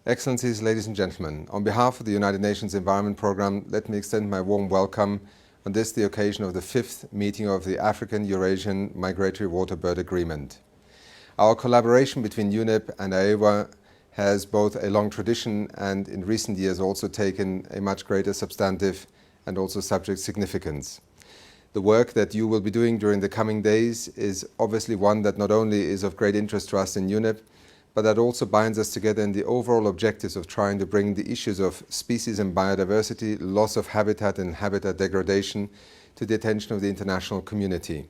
Excellencies, ladies and gentlemen, on behalf of the United Nations Environment Programme, let me extend my warm welcome on this, the occasion of the 5th meeting of the African-Eurasian Migratory Waterbird Agreement. Our collaboration between UNEP and AEWA has both a long tradition and in recent years also taken a much greater substantive and also subject significance. The work that you will be doing during the coming days is obviously one that not only is of great interest to us in UNEP, but that also binds us together in the overall objectives of trying to bring the issues of species and biodiversity, loss of habitat and habitat degradation to the attention of the international community.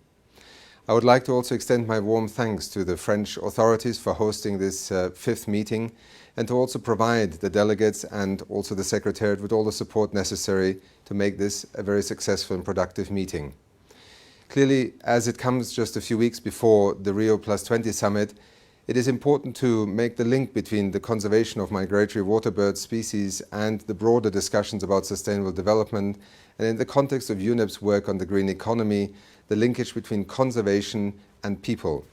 I would like to also extend my warm thanks to the French authorities for hosting this 5th meeting and to also provide the delegates and also the Secretariat with all the support necessary to make this a very successful and productive meeting. Clearly, as it comes just a few weeks before the Rio+20 summit, it is important to make the link between the conservation of migratory waterbird species and the broader discussions about sustainable development, and in the context of UNEP's work on the green economy, the linkage between conservation and people.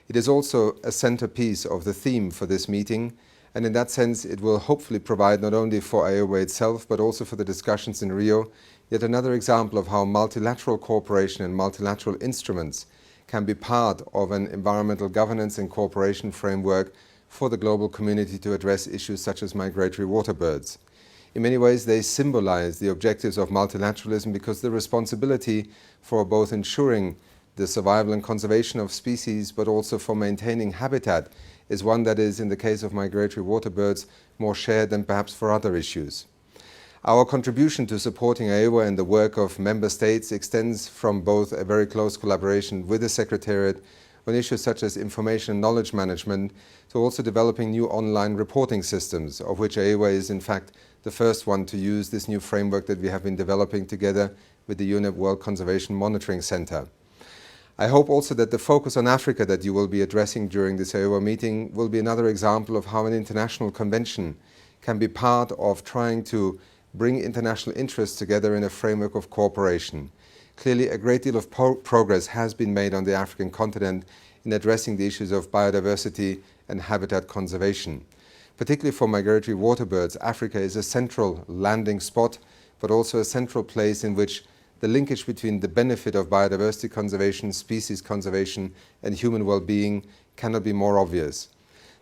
It is also a centerpiece of the theme for this meeting, and in that sense it will hopefully provide not only for AEWA itself but also for the discussions in Rio yet another example of how multilateral cooperation and multilateral instruments can be part of an environmental governance and cooperation framework for the global community to address issues such as migratory waterbirds. In many ways, they symbolize the objectives of multilateralism because the responsibility for both ensuring the survival and conservation of species, but also for maintaining habitat, is one that is, in the case of migratory waterbirds, more shared than perhaps for other issues. Our contribution to supporting AEWA and the work of member states extends from both a very close collaboration with the Secretariat on issues such as information and knowledge management to also developing new online reporting systems, of which AEWA is in fact the first one to use this new framework that we have been developing together with the UNEP World Conservation Monitoring Center. I hope also that the focus on Africa that you will be addressing during this AEWA meeting will be another example of how an international convention can be part of trying to bring international interests together in a framework of cooperation. Clearly, a great deal of progress has been made on the African continent in addressing the issues of biodiversity and habitat conservation. Particularly for migratory waterbirds, Africa is a central landing spot, but also a central place in which the linkage between the benefit of biodiversity conservation, species conservation, and human well-being cannot be more obvious.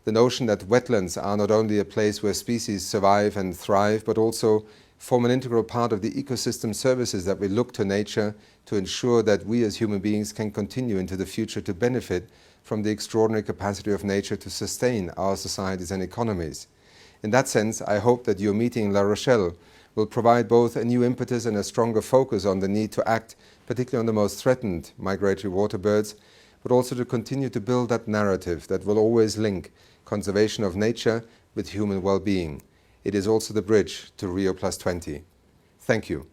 The notion that wetlands are not only a place where species survive and thrive, but also form an integral part of the ecosystem services that we look to nature to ensure that we as human beings can continue into the future to benefit from the extraordinary capacity of nature to sustain our societies and economies. In that sense, I hope that your meeting in La Rochelle will provide both a new impetus and a stronger focus on the need to act, particularly on the most threatened migratory waterbirds, but also to continue to build that narrative that will always link conservation of nature with human well-being. It is also the bridge to Rio+20. Thank you.